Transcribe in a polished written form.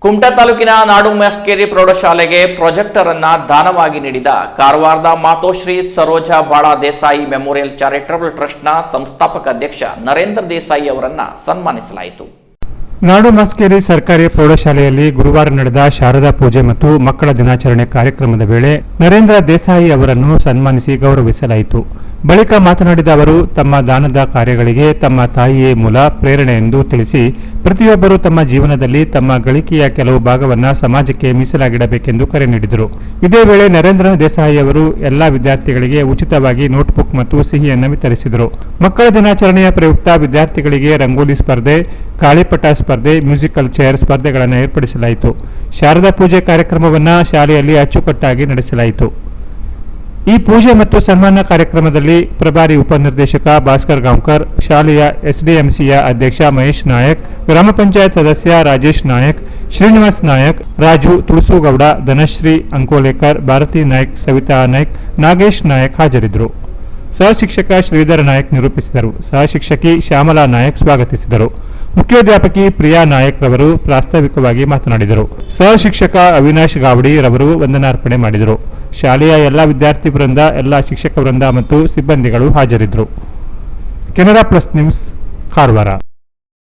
ಕುಮಟಾ ತಾಲೂಕಿನ ನಾಡು ಮ್ಯಾಸ್ಕೇರಿ ಪ್ರೌಢಶಾಲೆಗೆ ಪ್ರೊಜೆಕ್ಟರ್ ಅನ್ನು ದಾನವಾಗಿ ನೀಡಿದ ಕಾರವಾರದ ಮಾತೋಶ್ರೀ ಸರೋಜಾ ಬಾಳಾ ದೇಸಾಯಿ ಮೆಮೋರಿಯಲ್ ಚಾರಿಟಬಲ್ ಟ್ರಸ್ಟ್ನ ಸಂಸ್ಥಾಪಕ ಅಧ್ಯಕ್ಷ ನರೇಂದ್ರ ದೇಸಾಯಿ ಅವರನ್ನು ಸನ್ಮಾನಿಸಲಾಯಿತು. ನಾಡು ಮ್ಯಾಸ್ಕೇರಿ ಸರ್ಕಾರಿ ಪ್ರೌಢಶಾಲೆಯಲ್ಲಿ ಗುರುವಾರ ನಡೆದ ಶಾರದಾ ಪೂಜೆ ಮತ್ತು ಮಕ್ಕಳ ದಿನಾಚರಣೆ ಕಾರ್ಯಕ್ರಮದ ವೇಳೆ ನರೇಂದ್ರ ದೇಸಾಯಿ ಅವರನ್ನು ಸನ್ಮಾನಿಸಿ ಗೌರವಿಸಲಾಯಿತು. ಬಳಿಕ ಮಾತನಾಡಿದ ಅವರು, ತಮ್ಮ ದಾನದ ಕಾರ್ಯಗಳಿಗೆ ತಮ್ಮ ತಾಯಿಯೇ ಮೂಲ ಪ್ರೇರಣೆ ಎಂದು ತಿಳಿಸಿ, ಪ್ರತಿಯೊಬ್ಬರು ತಮ್ಮ ಜೀವನದಲ್ಲಿ ತಮ್ಮ ಗಳಿಕೆಯ ಕೆಲವು ಭಾಗವನ್ನು ಸಮಾಜಕ್ಕೆ ಮೀಸಲಾಗಿಡಬೇಕೆಂದು ಕರೆ ನೀಡಿದರು. ಇದೇ ವೇಳೆ ನರೇಂದ್ರ ದೇಸಾಯಿ ಅವರು ಎಲ್ಲಾ ವಿದ್ಯಾರ್ಥಿಗಳಿಗೆ ಉಚಿತವಾಗಿ ನೋಟ್ಬುಕ್ ಮತ್ತು ಸಿಹಿಯನ್ನು ವಿತರಿಸಿದರು. ಮಕ್ಕಳ ದಿನಾಚರಣೆಯ ಪ್ರಯುಕ್ತ ವಿದ್ಯಾರ್ಥಿಗಳಿಗೆ ರಂಗೋಲಿ ಸ್ಪರ್ಧೆ, ಗಾಳಿಪಟ ಸ್ಪರ್ಧೆ, ಮ್ಯೂಸಿಕಲ್ ಚೇರ್ ಸ್ಪರ್ಧೆಗಳನ್ನು ಏರ್ಪಡಿಸಲಾಯಿತು. ಶಾರದಾ ಪೂಜೆ ಕಾರ್ಯಕ್ರಮವನ್ನು ಶಾಲೆಯಲ್ಲಿ ಅಚ್ಚುಕಟ್ಟಾಗಿ ನಡೆಸಲಾಯಿತು. ಈ ಪೂಜೆ ಮತ್ತು ಸನ್ಮಾನ ಕಾರ್ಯಕ್ರಮದಲ್ಲಿ ಪ್ರಭಾರಿ ಉಪನಿರ್ದೇಶಕ ಭಾಸ್ಕರ್ ಗಾಂವ್ಕರ್, ಶಾಲೆಯ ಎಸ್ಡಿಎಂಸಿಯ ಅಧ್ಯಕ್ಷ ಮಹೇಶ್ ನಾಯಕ್, ಗ್ರಾಮ ಪಂಚಾಯತ್ ಸದಸ್ಯ ರಾಜೇಶ್ ನಾಯಕ್, ಶ್ರೀನಿವಾಸ್ ನಾಯಕ್, ರಾಜು ತುಳಸೂಗೌಡ, ಧನಶ್ರೀ ಅಂಕೋಲೇಕರ್, ಭಾರತಿ ನಾಯಕ್, ಸವಿತಾ ನಾಯಕ್, ನಾಗೇಶ್ ನಾಯಕ್ ಹಾಜರಿದ್ದರು. ಸಹಶಿಕ್ಷಕ ಶ್ರೀಧರ ನಾಯಕ್ ನಿರೂಪಿಸಿದರು. ಸಹಶಿಕ್ಷಕಿ ಶ್ಯಾಮಲಾ ನಾಯಕ್ ಸ್ವಾಗತಿಸಿದರು. ಮುಖ್ಯೋಧ್ಯಾಪಕಿ ಪ್ರಿಯಾ ನಾಯಕ್ ರವರು ಪ್ರಾಸ್ತಾವಿಕವಾಗಿ ಮಾತನಾಡಿದರು. ಸಹಶಿಕ್ಷಕ ಅವಿನಾಶ್ ಗಾವಡಿ ರವರು ವಂದನಾರ್ಪಣೆ ಮಾಡಿದರು. ಶಾಲೆಯ ಎಲ್ಲ ವಿದ್ಯಾರ್ಥಿ ವೃಂದ, ಎಲ್ಲ ಶಿಕ್ಷಕ ವೃಂದ ಮತ್ತು ಸಿಬ್ಬಂದಿಗಳು ಹಾಜರಿದ್ದರು. Canara plus news, Karwar.